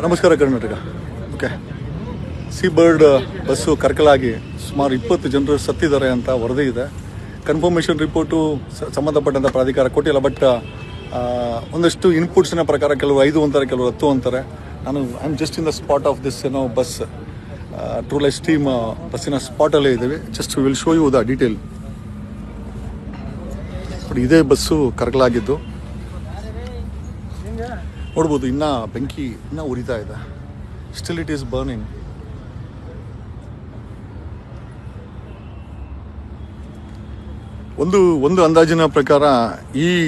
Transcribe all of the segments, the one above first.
ನಮಸ್ಕಾರ Karnataka. Okay, sea bird bus ಕರ್ಕಲಾಗಿ ಸುಮಾರು 20 ಜನರು ಸತ್ತಿದ್ದಾರೆ ಅಂತ ವರದಿ ಇದೆ. ಕನ್ಫರ್ಮೇಷನ್ ರಿಪೋರ್ಟು ಸಂಬಂಧಪಟ್ಟಂಥ ಪ್ರಾಧಿಕಾರ ಕೊಟ್ಟಿಲ್ಲ. ಬಟ್ ಒಂದಷ್ಟು ಇನ್ಪುಟ್ಸಿನ ಪ್ರಕಾರ ಕೆಲವರು 5 ಅಂತಾರೆ, ಕೆಲವರು 10 ಅಂತಾರೆ. I am just in the spot of this bus. True life steam ಬಸ್ಸಿನ ಸ್ಪಾಟಲ್ಲೇ ಇದ್ದೀವಿ. Just will show you the detail. ಇದೇ ಬಸ್ಸು ಕರಕಲಾಗಿದ್ದು ನೋಡ್ಬೋದು. ಇನ್ನೂ ಬೆಂಕಿ ಇನ್ನೂ ಉರಿತಾ ಇದೆ. Still it is burning. ಒಂದು ಅಂದಾಜಿನ ಪ್ರಕಾರ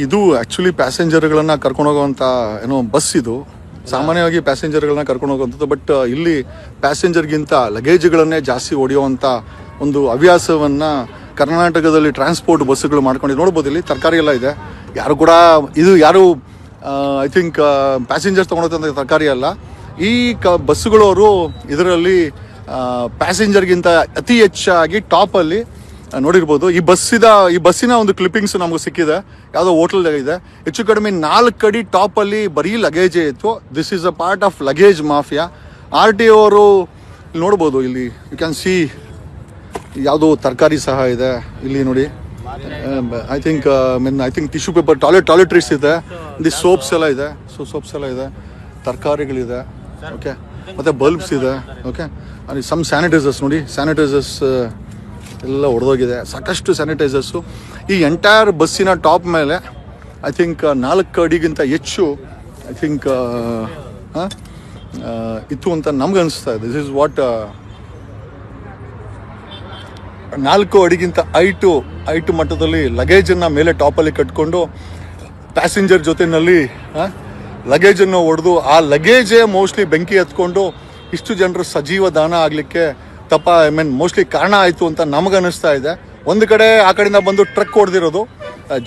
ಇದು ಆ್ಯಕ್ಚುಲಿ ಪ್ಯಾಸೆಂಜರ್ಗಳನ್ನು ಕರ್ಕೊಂಡೋಗುವಂಥ ಬಸ್ ಇದು. ಸಾಮಾನ್ಯವಾಗಿ ಪ್ಯಾಸೆಂಜರ್ಗಳನ್ನ ಕರ್ಕೊಂಡು ಹೋಗುವಂಥದ್ದು. ಬಟ್ ಇಲ್ಲಿ ಪ್ಯಾಸೆಂಜರ್ಗಿಂತ ಲಗೇಜ್ಗಳನ್ನೇ ಜಾಸ್ತಿ ಹೊಡೆಯುವಂಥ ಒಂದು ಹವ್ಯಾಸವನ್ನು ಕರ್ನಾಟಕದಲ್ಲಿ ಟ್ರಾನ್ಸ್ಪೋರ್ಟ್ ಬಸ್ಸುಗಳು ಮಾಡ್ಕೊಂಡು ನೋಡ್ಬೋದು. ಇಲ್ಲಿ ತರಕಾರಿ ಎಲ್ಲ ಇದೆ. ಯಾರು ಐ ಥಿಂಕ್ ಪ್ಯಾಸೆಂಜರ್ಸ್ ತೊಗೊಂಡಂಥ ತರಕಾರಿ ಅಲ್ಲ. ಈ ಬಸ್ಸುಗಳು ಅವರು ಇದರಲ್ಲಿ ಪ್ಯಾಸೆಂಜರ್ಗಿಂತ ಅತಿ ಹೆಚ್ಚಾಗಿ ಟಾಪಲ್ಲಿ ನೋಡಿರ್ಬೋದು. ಈ ಬಸ್ಸಿನ ಒಂದು ಕ್ಲಿಪ್ಪಿಂಗ್ಸ್ ನಮಗೆ ಸಿಕ್ಕಿದೆ. ಯಾವುದೋ ಹೋಟೆಲ್ ಇದೆ. ಹೆಚ್ಚು ಕಡಿಮೆ 4 ಅಡಿ ಟಾಪಲ್ಲಿ ಬರೀ ಲಗೇಜೇ ಇತ್ತು. This is a part of luggage mafia. RTO ಅವರು ನೋಡ್ಬೋದು. ಇಲ್ಲಿ ಯು ಕ್ಯಾನ್ ಸಿ ಯಾವುದೋ ತರಕಾರಿ ಸಹ ಇದೆ. ಇಲ್ಲಿ ನೋಡಿ, ಐ ಥಿಂಕ್ ಟಿಶ್ಯೂ ಪೇಪರ್, ಟಾಯ್ಲೆಟ್ರೀಸ್ ಇದೆ. ಸೋಪ್ಸ್ ಎಲ್ಲ ಇದೆ. ಸೋಪ್ಸ್ ಎಲ್ಲ ಇದೆ, ತರಕಾರಿಗಳಿದೆ. ಓಕೆ, ಮತ್ತು ಬಲ್ಬ್ಸ್ ಇದೆ. ಓಕೆ, ಸಮ್ ಸ್ಯಾನಿಟೈಸರ್ಸ್ ನೋಡಿ. ಸ್ಯಾನಿಟೈಸರ್ಸ್ ಎಲ್ಲ ಹೊಡೆದೋಗಿದೆ. ಸಾಕಷ್ಟು ಸ್ಯಾನಿಟೈಸರ್ಸು ಈ ಎಂಟೈರ್ ಬಸ್ಸಿನ ಟಾಪ್ ಮೇಲೆ ಐ ಥಿಂಕ್ 4 ಅಡಿಗಿಂತ ಹೆಚ್ಚು ಐ ಥಿಂಕ್ ಇತ್ತು ಅಂತ ನಮ್ಗೆ ಅನಿಸ್ತಾ ಇದೆ. ದಿಸ್ ಇಸ್ ವಾಟ್ 4 ಅಡಿಗಿಂತ ಹೈಟು ಮಟ್ಟದಲ್ಲಿ ಲಗೇಜನ್ನು ಮೇಲೆ ಟಾಪಲ್ಲಿ ಕಟ್ಕೊಂಡು ಪ್ಯಾಸೆಂಜರ್ ಜೊತೆಯಲ್ಲಿ ಲಗೇಜನ್ನು ಹೊಡೆದು ಆ ಲಗೇಜೇ ಮೋಸ್ಟ್ಲಿ ಬೆಂಕಿ ಹತ್ಕೊಂಡು ಇಷ್ಟು ಜನರು ಸಜೀವ ದಾನ ಆಗಲಿಕ್ಕೆ ಮೋಸ್ಟ್ಲಿ ಕಾರಣ ಆಯಿತು ಅಂತ ನಮಗನ್ನಿಸ್ತಾ ಇದೆ. ಒಂದು ಕಡೆ ಆ ಕಡೆಯಿಂದ ಬಂದು ಟ್ರಕ್ ಹೊಡೆದಿರೋದು,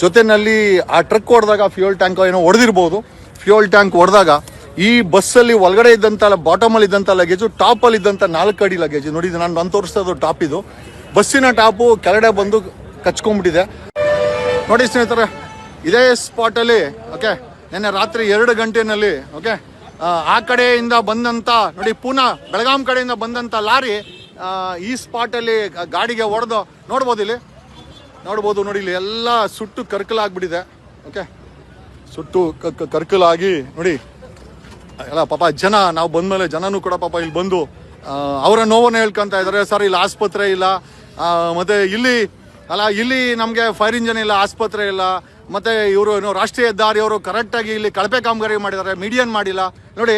ಜೊತೆಯಲ್ಲಿ ಆ ಟ್ರಕ್ ಹೊಡೆದಾಗ ಫ್ಯೂಯಲ್ ಟ್ಯಾಂಕ್ ಹೊಡೆದಿರ್ಬೋದು. ಫ್ಯೂಯಲ್ ಟ್ಯಾಂಕ್ ಹೊಡೆದಾಗ ಈ ಬಸ್ಸಲ್ಲಿ ಒಳಗಡೆ ಇದ್ದಂಥ ಬಾಟಮಲ್ಲಿ ಇದ್ದಂಥ ಲಗೇಜು, ಟಾಪಲ್ಲಿ ಇದ್ದಂಥ 4 ಅಡಿ ಲಗೇಜು ನೋಡಿ. ಇದು ನಾನು ತೋರಿಸ್ತಾ ಇದ್ದು ಟಾಪ್. ಇದು ಬಸ್ಸಿನ ಟಾಪು ಕೆಳಗಡೆ ಬಂದು ಕಚ್ಕೊಂಡ್ಬಿಟ್ಟಿದೆ ನೋಡಿ ಸ್ನೇಹಿತರೆ. ಇದೇ ಸ್ಪಾಟಲ್ಲಿ ಓಕೆ ನಿನ್ನೆ ರಾತ್ರಿ 2 ಗಂಟೆನಲ್ಲಿ ಓಕೆ ಆ ಕಡೆಯಿಂದ ಬಂದಂಥ ನೋಡಿ, ಪೂನಾ ಬೆಳಗಾಂ ಕಡೆಯಿಂದ ಬಂದಂಥ ಲಾರಿ ಈ ಸ್ಪಾಟಲ್ಲಿ ಗಾಡಿಗೆ ಹೊಡೆದು ನೋಡ್ಬೋದು. ಇಲ್ಲಿ ನೋಡ್ಬೋದು ನೋಡಿ. ಇಲ್ಲಿ ಎಲ್ಲ ಸುಟ್ಟು ಕರ್ಕಲಾಗ್ಬಿಟ್ಟಿದೆ. ಓಕೆ, ಸುಟ್ಟು ಕರ್ಕಲಾಗಿ ನೋಡಿ ಎಲ್ಲ ಪಾಪ ಜನ, ನಾವು ಬಂದಮೇಲೆ ಜನನೂ ಕೂಡ ಪಾಪ ಇಲ್ಲಿ ಬಂದು ಅವರ ನೋವನ್ನು ಹೇಳ್ಕೊತಾ ಇದ್ದಾರೆ. ಸರ್ ಇಲ್ಲಿ ಆಸ್ಪತ್ರೆ ಇಲ್ಲ, ಮತ್ತು ಇಲ್ಲಿ ನಮಗೆ ಫೈರ್ ಇಂಜನ್ ಇಲ್ಲ, ಆಸ್ಪತ್ರೆ ಇಲ್ಲ, ಮತ್ತು ಇವರು ರಾಷ್ಟ್ರೀಯ ಹೆದ್ದಾರಿಯವರು ಕರೆಕ್ಟಾಗಿ ಇಲ್ಲಿ ಕಳಪೆ ಕಾಮಗಾರಿ ಮಾಡಿದ್ದಾರೆ, ಮೀಡಿಯನ್ ಮಾಡಿಲ್ಲ ನೋಡಿ.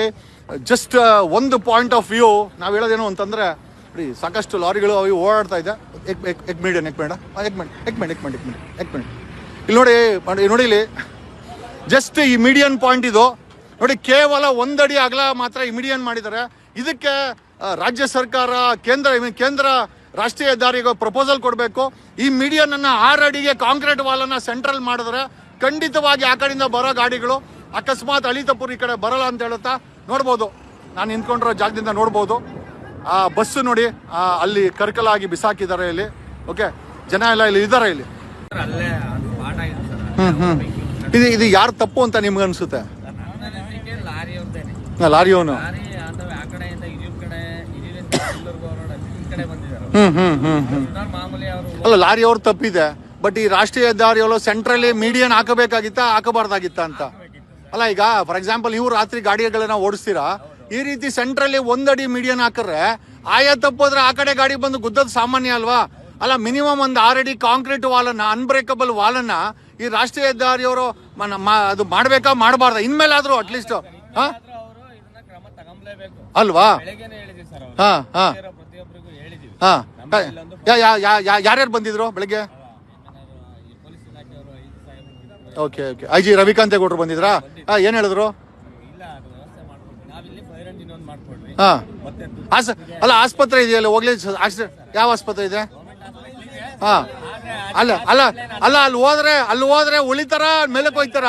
ಜಸ್ಟ್ ಒಂದು ಪಾಯಿಂಟ್ ಆಫ್ ವ್ಯೂ ನಾವು ಹೇಳೋದೇನು ಅಂತಂದರೆ ನೋಡಿ, ಸಾಕಷ್ಟು ಲಾರಿಗಳು ಅವು ಓಡಾಡ್ತಾ ಇದೆ. ಇಲ್ಲಿ ನೋಡಿ ಇಲ್ಲಿ ಜಸ್ಟ್ ಈ ಮೀಡಿಯನ್ ಪಾಯಿಂಟ್ ಇದು ನೋಡಿ. ಕೇವಲ 1 ಅಡಿ ಅಗಲ ಮಾತ್ರ ಈ ಮೀಡಿಯನ್ ಮಾಡಿದ್ದಾರೆ. ಇದಕ್ಕೆ ರಾಜ್ಯ ಸರ್ಕಾರ, ಕೇಂದ್ರ ರಾಷ್ಟ್ರೀಯ ಹೆದ್ದಾರಿಗೆ ಪ್ರಪೋಸಲ್ ಕೊಡಬೇಕು. ಈ ಮೀಡಿಯನ್ ಅನ್ನ 6 ಅಡಿಗೆ ಕಾಂಕ್ರೀಟ್ ವಾಲನ್ನ ಸೆಂಟ್ರಲ್ ಮಾಡಿದ್ರೆ ಖಂಡಿತವಾಗಿ ಆ ಕಡೆಯಿಂದ ಬರೋ ಗಾಡಿಗಳು ಅಕಸ್ಮಾತ್ ಅಳಿತಪುರ ಈ ಕಡೆ ಬರಲ್ಲ ಅಂತ ಹೇಳುತ್ತಾ ನೋಡ್ಬೋದು. ನಾನು ನಿಂತ್ಕೊಂಡಿರೋ ಜಾಗದಿಂದ ನೋಡ್ಬೋದು. ಆ ಬಸ್ಸು ನೋಡಿ ಅಲ್ಲಿ ಕರ್ಕಲಾಗಿ ಬಿಸಾಕಿದ್ದಾರೆ ಇಲ್ಲಿ. ಓಕೆ, ಜನ ಎಲ್ಲ ಇಲ್ಲಿ ಇದ್ದಾರೆ. ಇಲ್ಲಿ ಇದು ಯಾರು ತಪ್ಪು ಅಂತ ನಿಮ್ಗೆ ಅನ್ಸುತ್ತೆ? ಲಾರಿಯವನು ಅಲ್ಲ, ಲಾರಿಯವ್ರು ತಪ್ಪಿದೆ. ಬಟ್ ಈ ರಾಷ್ಟ್ರೀಯ ಹೆದ್ದಾರಿಯವರು ಸೆಂಟ್ರಲ್ಲಿ ಮೀಡಿಯನ್ ಹಾಕಬಾರ್ದಾಗಿತ್ತ ಅಂತ ಅಲ್ಲ. ಈಗ ಫಾರ್ ಎಕ್ಸಾಂಪಲ್ ನೀವು ರಾತ್ರಿ ಗಾಡಿಗಳನ್ನ ಓಡಿಸ್ತೀರಾ, ಈ ರೀತಿ ಸೆಂಟ್ರಲ್ಲಿ 1 ಅಡಿ ಮೀಡಿಯನ್ ಹಾಕಿದ್ರೆ ಆಯಾ ತಪ್ಪೋದ್ರೆ ಆ ಕಡೆ ಗಾಡಿ ಬಂದು ಗುದ್ದೋದು ಸಾಮಾನ್ಯ ಅಲ್ವಾ? ಅಲ್ಲ, ಮಿನಿಮಮ್ ಒಂದು 6 ಅಡಿ ಕಾಂಕ್ರೀಟ್ ವಾಲನ್ನ, ಅನ್ಬ್ರೇಕಬಲ್ ವಾಲನ್ನ ಈ ರಾಷ್ಟ್ರೀಯ ಹೆದ್ದಾರಿಯವರು ಅದು ಮಾಡ್ಬೇಕಾ ಮಾಡಬಾರ್ದ? ಇನ್ಮೇಲಾದ್ರೂ ಅಟ್ಲೀಸ್ಟ್ ಅಲ್ವಾ? ಯಾರ್ಯಾರು ಬಂದಿದ್ರು ಬೆಳಗ್ಗೆ? Okay, IG ರವಿಕಾಂತೇಗೌಡರು ಬಂದಿದ್ರಾ? ಏನ್ ಹೇಳಿದ್ರು? ಅಲ್ಲ, ಆಸ್ಪತ್ರೆ ಇದೆಯಲ್ಲ, ಹೋಗ್ಲಿ. ಯಾವ ಆಸ್ಪತ್ರೆ ಇದೆ? ಅಲ್ಲಿ ಹೋದ್ರೆ ಉಳಿತಾರ, ಮೇಲಕ್ಕೆ ಹೋಗ್ತಾರ?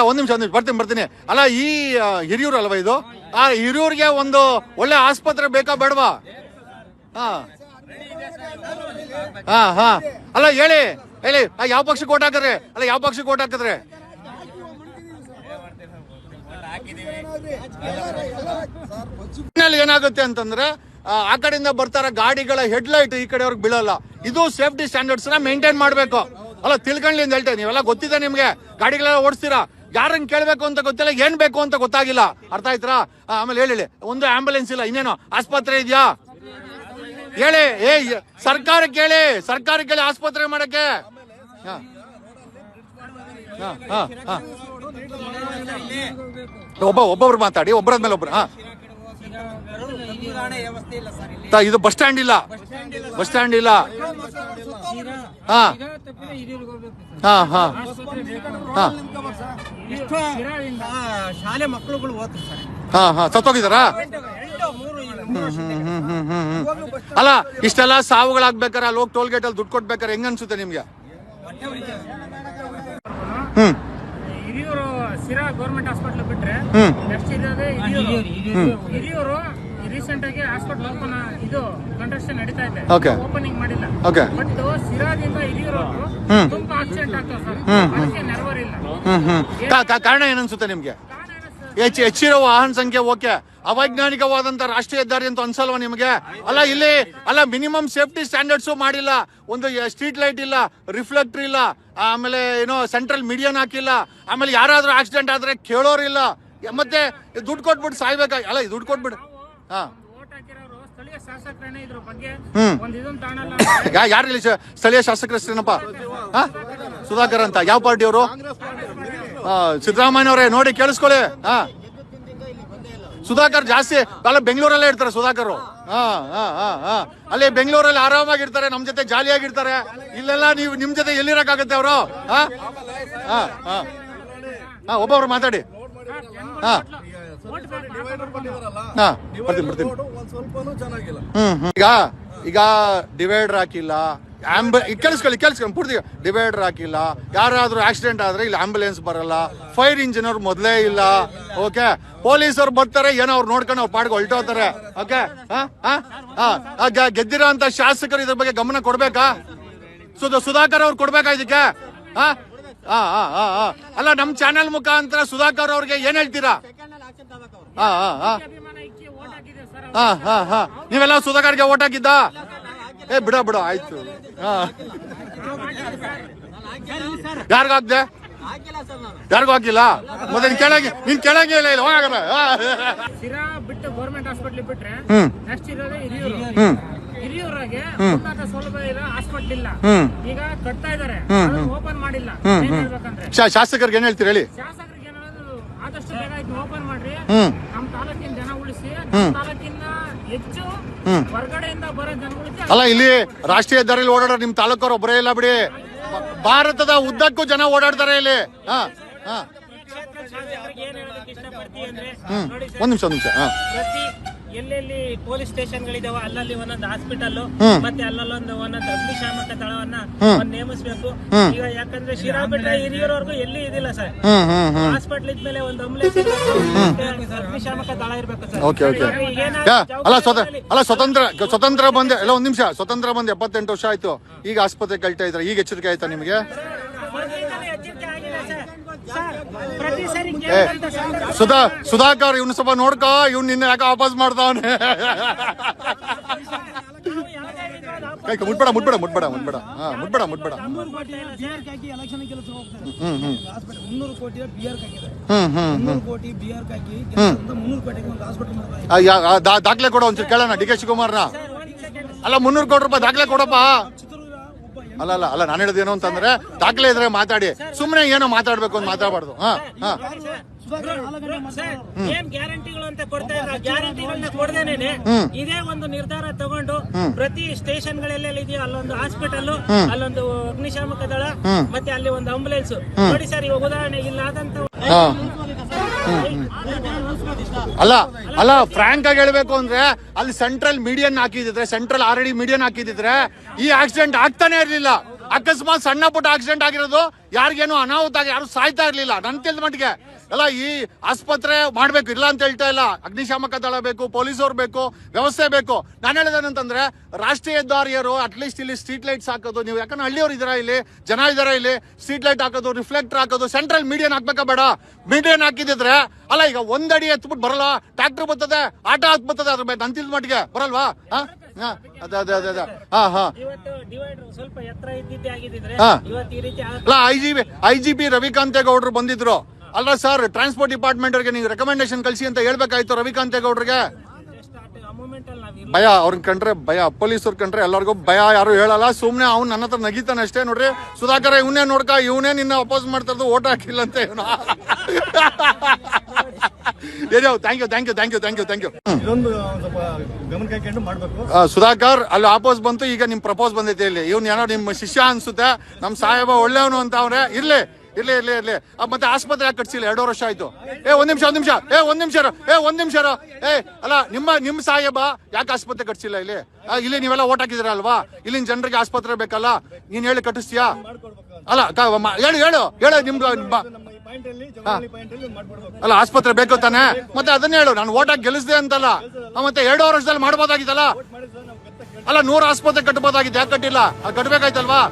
ಒಂದ್ ನಿಮಿಷ ಬರ್ತೀನಿ. ಅಲ್ಲ, ಈ ಹಿರಿಯೂರು ಅಲ್ವಾ ಇದು? ಹಿರಿಯೂರಿಗೆ ಒಂದು ಒಳ್ಳೆ ಆಸ್ಪತ್ರೆ ಬೇಕಾ ಬೇಡವಾ? ಹಾ ಅಲ್ಲ ಹೇಳಿ ಹೇಳಿ ಯಾವ ಪಕ್ಷಕ್ಕೆ ಓಟ್ ಹಾಕಿದ್ರೆ ಅಲ್ಲ ಯಾವ ಪಕ್ಷಕ್ಕೆ ಓಟ್ ಹಾಕಿದ್ರೆ ಏನಾಗುತ್ತೆ ಅಂತಂದ್ರೆ ಆ ಕಡೆಯಿಂದ ಬರ್ತಾರ ಗಾಡಿಗಳ ಹೆಡ್ಲೈಟ್ ಈ ಕಡೆಯವ್ರಿಗೆ ಬೀಳಲ್ಲ. ಇದು ಸೇಫ್ಟಿ ಸ್ಟ್ಯಾಂಡರ್ಡ್ಸ್ ನ ಮೇಂಟೈನ್ ಮಾಡ್ಬೇಕು. ಅಲ್ಲ ತಿಳ್ಕೊಳ್ಳಿ ಅಂತ ಹೇಳ್ತೇವೆ. ನೀವೆಲ್ಲ ಗೊತ್ತಿದೆ ನಿಮ್ಗೆ, ಗಾಡಿಗಳೆಲ್ಲ ಓಡಿಸ್ತೀರಾ, ಯಾರನ್ನ ಕೇಳ್ಬೇಕು ಅಂತ ಗೊತ್ತಿಲ್ಲ, ಏನ್ ಬೇಕು ಅಂತ ಗೊತ್ತಾಗಿಲ್ಲ. ಅರ್ಥ ಆಯ್ತಾ? ಆಮೇಲೆ ಹೇಳಿ, ಒಂದು ಆಂಬುಲೆನ್ಸ್ ಇಲ್ಲ, ಇನ್ನೇನು ಆಸ್ಪತ್ರೆ ಇದೆಯಾ ಹೇಳಿ. ಸರ್ಕಾರಕ್ಕೆ ಹೇಳಿ ಆಸ್ಪತ್ರೆ ಮಾಡಕ್ಕೆ. ಒಬ್ಬೊಬ್ರು ಮಾತಾಡಿ, ಒಬ್ಬರದ್ಮೇಲೆ ಒಬ್ರು. ಇದು ಬಸ್ ಸ್ಟ್ಯಾಂಡ್ ಇಲ್ಲ, ಶಾಲೆ ಮಕ್ಕಳುಗಳು ಓದ್ತಾರೆ. ಸತ್ತೋಗಿದಾರಾ? ಅಲ್ಲ ಇಷ್ಟೆಲ್ಲ ಸಾವುಗಳಾಗ್ಬೇಕಾರೆ ಅಲ್ಲಿ ಹೋಗಿ ಟೋಲ್ ಗೇಟ್ ಅಲ್ಲಿ ದುಡ್ಡು ಕೊಡ್ಬೇಕಾರೆ ಹೆಂಗ ಅನ್ಸುತ್ತೆ ನಿಮ್ಗೆ? ಹಿರಿಯೂರು ಸಿರಾ ಗೌರ್ಮೆಂಟ್ ಹಾಸ್ಪಿಟಲ್ ಬಿಟ್ರೆ ನೆಕ್ಸ್ಟ್ ಇರೋದೇ ಹಿರಿಯೂರು. ರೀಸೆಂಟ್ ಆಗಿ ಹಾಸ್ಪಿಟಲ್ ಓಪನ್ ಇದು ಕನ್ಸ್ಟ್ರಕ್ಷನ್ ನಡೀತಾ ಇದೆ, ಓಪನಿಂಗ್ ಮಾಡಿಲ್ಲ. ಬಟ್ ಸಿರಾದಿಂದ ಹಿರಿಯೂರು ತುಂಬಾ ಆಕ್ಸಿಡೆಂಟ್ ಆಗ್ತವೆ ಸರ್, ಅದಕ್ಕೆ ನೆರವರಿಲ್ಲ. ಕಾರಣ ಏನನ್ಸುತ್ತೆ ನಿಮ್ಗೆ? ಹೆಚ್ಚಿರೋ ವಾಹನ ಸಂಖ್ಯೆ ಓಕೆ, ಅವೈಜ್ಞಾನಿಕವಾದಂತ ರಾಷ್ಟ್ರೀಯ ಹೆದ್ದಾರಿ ಅಂತ ಅನ್ಸಲ್ವಾ ನಿಮಗೆ? ಅಲ್ಲ ಇಲ್ಲಿ ಅಲ್ಲ ಮಿನಿಮಮ್ ಸೇಫ್ಟಿ ಸ್ಟ್ಯಾಂಡರ್ಡ್ಸ್ ಮಾಡಿಲ್ಲ. ಒಂದು ಸ್ಟ್ರೀಟ್ ಲೈಟ್ ಇಲ್ಲ, ರಿಫ್ಲೆಕ್ಟರ್ ಇಲ್ಲ, ಆಮೇಲೆ ಏನೋ ಸೆಂಟ್ರಲ್ ಮೀಡಿಯನ್ ಹಾಕಿಲ್ಲ. ಆಮೇಲೆ ಯಾರಾದ್ರೂ ಆಕ್ಸಿಡೆಂಟ್ ಆದ್ರೆ ಕೇಳೋರಿಲ್ಲ, ಮತ್ತೆ ದುಡ್ಡು ಕೊಟ್ಬಿಟ್ಟು ಸಾಯ್ಬೇಕಾ? ಅಲ್ಲ ದುಡ್ಡು ಕೊಟ್ಬಿಡು. ಯಾರು ಸ್ಥಳೀಯ ಶಾಸಕರ ಹೆಸರೇನಪ್ಪ? ಸುಧಾಕರ್ ಅಂತ. ಯಾವ ಪಾರ್ಟಿ ಅವರು? ಸಿದ್ದರಾಮಯ್ಯನವರೇ. ನೋಡಿ ಕೇಳಿಸ್ಕೊಳ್ಳಿ. ಸುಧಾಕರ್ ಜಾಸ್ತಿ ಕಾಲ ಬೆಂಗಳೂರಲ್ಲೇ ಇರ್ತಾರೆ ಸುಧಾಕರ್. ಅಲ್ಲಿ ಬೆಂಗಳೂರಲ್ಲಿ ಆರಾಮಾಗಿರ್ತಾರೆ, ನಮ್ ಜೊತೆ ಜಾಲಿಯಾಗಿರ್ತಾರೆ. ಇಲ್ಲೆಲ್ಲ ನೀವು ನಿಮ್ ಜೊತೆ ಎಲ್ಲಿರಕ್ಕಾಗತ್ತೆ ಅವರು? ಒಬ್ಬೊಬ್ರು ಮಾತಾಡಿ. ಈಗ ಡಿವೈಡರ್ ಹಾಕಿಲ್ಲ, ಕೇಳಿಸ್ಕೊಳ್ಳಿ ಪೂರ್ತಿ ಡಿವೈಡರ್ ಹಾಕಿಲ್ಲ. ಯಾರಾದ್ರೂ ಆಕ್ಸಿಡೆಂಟ್ ಆದ್ರೆ ಇಲ್ಲಿ ಆಂಬುಲೆನ್ಸ್ ಬರಲ್ಲ, ಫೈರ್ ಇಂಜಿನ್ ಅವ್ರು ಮೊದಲೇ ಇಲ್ಲ. ಓಕೆ, ಪೊಲೀಸರು ಬರ್ತಾರೆ, ಏನೋ ಅವ್ರು ನೋಡ್ಕೊಂಡು ಅವ್ರು ಪಾಡ್ಗೆ ಹೊಲ್ಟೋತಾರೆ. ಓಕೆ, ಗೆದ್ದಿರೋ ಅಂತ ಶಾಸಕರು ಇದ್ರ ಬಗ್ಗೆ ಗಮನ ಕೊಡ್ಬೇಕಾ? ಸುಧಾಕರ್ ಅವ್ರು ಕೊಡ್ಬೇಕಾ ಇದಕ್ಕೆ? ಅಲ್ಲ ನಮ್ ಚಾನೆಲ್ ಮುಖಾಂತರ ಸುಧಾಕರ್ ಅವ್ರಿಗೆ ಏನ್ ಹೇಳ್ತೀರಾ? ನೀವೆಲ್ಲ ಸುಧಾಕರ್ಗೆ ಓಟ್ ಹಾಕಿದ್ದ? ಬಿಡ ಆಯ್ತು. ಯಾರಿಗಾಗ್ದೆ? ಯಾರಿಗೂ ಹಾಕಿಲ್ಲ. ಮತ್ತೆ ನೀನ್ ಕೆಳಗೆ ಇಲ್ಲ. ಸಿರಾ ಬಿಟ್ಟು ಗೌರ್ಮೆಂಟ್ ಹಾಸ್ಪಿಟಲ್ ಬಿಟ್ರೆ ನೆಕ್ಸ್ಟ್ ಇರೋದೇ ಹಿರಿಯೂರಾಗೆ ಉನ್ನತ ಸೌಲಭ್ಯ ಇರೋ ಹಾಸ್ಪಿಟಲ್ ಇಲ್ಲ. ಈಗ ಕಟ್ತಾ ಇದಾರೆ, ಓಪನ್ ಮಾಡಿಲ್ಲ. ಶಾಸಕರಿಗೆ ಏನ್ ಹೇಳ್ತೀರಿ ಹೇಳಿ? ಶಾಸಕರಿಗೆ ಏನಾದ್ರು ಆದಷ್ಟು ಬೇಗ ಓಪನ್ ಮಾಡ್ರಿ, ನಮ್ ತಾಲೂಕಿನ ಜನ ಉಳಿಸಿ, ತಾಲೂಕಿನ ಹೆಚ್ಚು ಹೊರಗಡೆಯಿಂದ ಬರೋ ಜನ ಉಳಿಸಿ. ಅಲ್ಲ ಇಲ್ಲಿ ರಾಷ್ಟ್ರೀಯ ಹೆದ್ದಾರಿಲಿ ಓಡಾಡೋ ನಿಮ್ ತಾಲೂಕವ್ರು ಒಬ್ಬರೇ ಇಲ್ಲ ಬಿಡಿ, ಭಾರತದ ಉದ್ದಕ್ಕೂ ಜನ ಓಡಾಡ್ತಾರೆ ಇಲ್ಲಿ. ಒಂದ್ ನಿಮಿಷ. ಎಲ್ಲೆಲ್ಲಿ ಪೊಲೀಸ್ ಸ್ಟೇಷನ್ ಗಳಿದಾವ ಅಲ್ಲಲ್ಲಿ ಒಂದೊಂದು ಹಾಸ್ಪಿಟಲ್, ಮತ್ತೆ ಅಲ್ಲಲ್ಲೊಂದು ಒಂದೊಂದು ಅಗ್ನಿಶಾಮಕ ದಳವನ್ನ ನೇಮಿಸಬೇಕು. ಈಗ ಯಾಕಂದ್ರೆ ಶಿರಾ ಬಿಟ್ರೆ ಹಿರಿಯೂರವರೆಗೂ ಎಲ್ಲಿ ಇದಿಲ್ಲ ಸರ್. ಹಾಸ್ಪಿಟಲ್ ಇದ್ಮೇಲೆ ಒಂದು ಆಂಬುಲೆನ್ಸ್, ಅಗ್ನಿಶಾಮಕ ದಳ ಇರ್ಬೇಕು ಸರ್. ಅಲ್ಲ ಸ್ವತಂತ್ರ ಬಂದೆ ಎಲ್ಲ ಒಂದ್ ನಿಮಿಷ. ಸ್ವತಂತ್ರ ಬಂದ್ 78 ವರ್ಷ ಆಯ್ತು. ಈಗ ಆಸ್ಪತ್ರೆ ಕಳ್ತಾ ಇದ್ರೆ ಈಗ ಎಚ್ಚರಿಕೆ ಆಯ್ತಾ ನಿಮ್ಗೆ? ಸುಧಾಕರ್ ಇವ್ನ ಸ್ವಲ್ಪ ನೋಡ್ಕೋ, ಇವ್ನ ನಿನ್ನ ಯಾಕೆ ವಾಪಸ್ ಮಾಡ್ತಾವನೆ. ಮುಟ್ಬೇಡ. ದಾಖಲೆ ಕೊಡ ಒಂಚೂರು ಕೇಳೋಣ ಡಿ ಕೆ ಶಿವಕುಮಾರ್ನ. ಅಲ್ಲ 300 ಕೋಟಿ ರೂಪಾಯಿ ದಾಖಲೆ ಕೊಡಪ್ಪ. ಅಲ್ಲ ನಾನು ಹೇಳೋದೇನು ಅಂತಂದ್ರೆ ದಾಖಲೆ ಇದ್ರೆ ಮಾತಾಡಿ, ಸುಮ್ನೆ ಏನೋ ಮಾತಾಡ್ಬೇಕು ಅಂತ ಮಾತಾಡಬಾರ್ದು. ಏನ್ ಗ್ಯಾರಂಟಿಗಳು ಅಂತ ಕೊಡ್ತಾ ಇದ್ದಾರೆ, ಗ್ಯಾರಂಟಿಗಳನ್ನ ಕೊಡದೇನೆ ಇದೇ ಒಂದು ನಿರ್ಧಾರ ತಗೊಂಡು ಪ್ರತಿ ಸ್ಟೇಷನ್ ಗಳಲ್ಲೆಲ್ಲ ಇದೆಯೋ ಅಲ್ಲೊಂದು ಹಾಸ್ಪಿಟಲ್, ಅಲ್ಲೊಂದು ಅಗ್ನಿಶಾಮಕ ದಳ, ಮತ್ತೆ ಅಲ್ಲಿ ಒಂದು ಆಂಬುಲೆನ್ಸ್ ನೋಡಿ ಸರ್. ಇವಾಗ ಉದಾಹರಣೆ ಇಲ್ಲಾದಂತ ಅಲ್ಲ ಫ್ರಾಂಕ್ ಆಗಿ ಹೇಳ್ಬೇಕು ಅಂದ್ರೆ ಅಲ್ಲಿ ಸೆಂಟ್ರಲ್ ಮೀಡಿಯನ್ ಹಾಕಿದ್ರೆ, ಸೆಂಟ್ರಲ್ ಆಲ್ರೆಡಿ ಮೀಡಿಯನ್ ಹಾಕಿದ್ರೆ ಈ ಆಕ್ಸಿಡೆಂಟ್ ಆಗ್ತಾನೆ ಇರ್ಲಿಲ್ಲ. ಅಕಸ್ಮಾತ್ ಸಣ್ಣ ಪುಟ್ಟ ಆಕ್ಸಿಡೆಂಟ್ ಆಗಿರೋದು, ಯಾರಿಗೇನು ಅನಾಹುತ ಆಗಿ ಯಾರು ಸಾಯ್ತಾ ಇರ್ಲಿಲ್ಲ. ನನ್ ತಿಳಿದ ಮಟ್ಟಿಗೆ ಎಲ್ಲ ಈ ಆಸ್ಪತ್ರೆ ಮಾಡ್ಬೇಕು, ಇಲ್ಲ ಅಂತ ಹೇಳ್ತಾ ಇಲ್ಲ. ಅಗ್ನಿಶಾಮಕ ದಳ ಬೇಕು, ಪೊಲೀಸವ್ರು ಬೇಕು, ವ್ಯವಸ್ಥೆ ಬೇಕು. ನಾನು ಹೇಳಿದೇನಂತಂದ್ರೆ ರಾಷ್ಟ್ರೀಯ ಹೆದ್ದಾರಿಯರು ಅಟ್ಲೀಸ್ಟ್ ಇಲ್ಲಿ ಸ್ಟ್ರೀಟ್ ಲೈಟ್ಸ್ ಹಾಕೋದು, ನೀವು ಯಾಕಂದ್ರೆ ಹಳ್ಳಿಯವ್ರು ಇದಾರೆ, ಇಲ್ಲಿ ಜನ ಇದಾರೆ, ಇಲ್ಲಿ ಸ್ಟ್ರೀಟ್ ಲೈಟ್ ಹಾಕೋದು, ರಿಫ್ಲೆಕ್ಟರ್ ಹಾಕೋದು, ಸೆಂಟ್ರಲ್ ಮೀಡಿಯನ್ ಹಾಕ್ಬೇಕಾ ಬೇಡ? ಮೀಡಿಯನ್ ಹಾಕಿದ್ರೆ ಅಲ್ಲ, ಈಗ ಒಂದಡಿ ಎತ್ಬಿಟ್ಟು ಬರಲ್ಲ, ಟ್ರಾಕ್ಟರ್ ಬರ್ತದೆ, ಆಟೋ ಹಾಕ್ ಬರ್ತದೆ, ಅದ್ರ ಮೇಲೆ ನಂತಿಲ್ ಮಟ್ಟಿಗೆ ಬರಲ್ವಾ? ಅದೇ ಇವತ್ತು ಡಿವೈಡರ್ ಸ್ವಲ್ಪ ಎತ್ತರ ಇದ್ದಿದ್ದೇ ಆಗಿದ್ರೆ ಇವತ್ತು ಈ ರೀತಿ ಅಲ್ಲ. ಐಜಿಪಿ ರವಿಕಾಂತೇಗೌಡರು ಬಂದಿದ್ರು ಅಲ್ಲ ಸರ್, ಟ್ರಾನ್ಸ್ಪೋರ್ಟ್ ಡಿಪಾರ್ಟ್ಮೆಂಟ್ ಅವ್ರಿಗೆ ನೀವು ರೆಕಮೆಂಡೇಶನ್ ಕಳಿಸಿ ಅಂತ ಹೇಳ್ಬೇಕಾಯ್ತು ರವಿಕಾಂತೇಗೌಡರಿಗೆ. ಭಯ ಅವ್ರನ್ನ ಕಂಡ್ರೆ ಭಯ, ಪೊಲೀಸರು ಕಂಡ್ರೆ ಎಲ್ಲರಿಗೂ ಭಯ, ಯಾರು ಹೇಳಲ್ಲ. ಸುಮ್ನೆ ಅವ್ನು ನನ್ನ ಹತ್ರ ನಗೀತಾನೆ ಅಷ್ಟೇ. ನೋಡ್ರಿ ಸುಧಾಕರ್, ಇವನೇ ನೋಡ್ಕ, ಇವನೇ ನಿನ್ನ ಅಪೋಸ್ ಮಾಡ್ತಾ ಇರೋದು, ಓಟ್ ಹಾಕಿಲ್ಲ ಅಂತ ಇವನು. Thank you. ಸುಧಾಕರ್ ಅಲ್ಲಿ ಆಪೋಸ್ ಬಂತು, ಈಗ ನಿಮ್ ಪ್ರಪೋಸ್ ಬಂದೈತೆ ಇಲ್ಲಿ. ಇವ್ನು ಏನೋ ನಿಮ್ ಶಿಷ್ಯ ಅನ್ಸುತ್ತೆ, ನಮ್ ಸಾಹೇಬ ಒಳ್ಳೆಯವನು ಅಂತ ಅವ್ರೆ. ಇರ್ಲಿ. ಮತ್ತೆ ಆಸ್ಪತ್ರೆ ಯಾಕೆ ಕಟ್ಸಿಲ್ಲ? 2 ವರ್ಷ ಆಯ್ತು. ಒಂದ್ ನಿಮಿಷ. ಅಲ್ಲ, ನಿಮ್ಮ ಸಾಹೇಬ ಯಾಕೆ ಆಸ್ಪತ್ರೆ ಕಟ್ಸಿಲ್ಲ ಇಲ್ಲಿ? ಇಲ್ಲಿ ನೀವೆಲ್ಲ ಓಟ್ ಹಾಕಿದಿರ ಅಲ್ವಾ? ಇಲ್ಲಿನ ಜನರಿಗೆ ಆಸ್ಪತ್ರೆ ಬೇಕಲ್ಲ, ನೀನ್ ಹೇಳಿ ಕಟ್ಟಿಸ್ತೀಯಾ? ಅಲ್ಲ ಹೇಳು ನಿಮ್ದು ಅಲ್ಲ, ಆಸ್ಪತ್ರೆ ಬೇಕು ತಾನೆ? ಮತ್ತೆ ಅದನ್ನ ಹೇಳು, ನಾನು ಓಟ್ ಹಾಕಿ ಗೆಲ್ಲಿಸ್ದೆ ಅಂತಲ್ಲ. ಮತ್ತೆ 2 ವರ್ಷದಲ್ಲಿ ಮಾಡ್ಬೋದಾಗಿತ್ತಲ್ಲ. ಅಲ್ಲ, 100 ಆಸ್ಪತ್ರೆ ಕಟ್ಬೋದಾಗಿತ್ತು, ಯಾಕೆ ಕಟ್ಟಿಲ್ಲ? ಅದು ಕಟ್ಬೇಕಾಯ್ತಲ್ವಾ?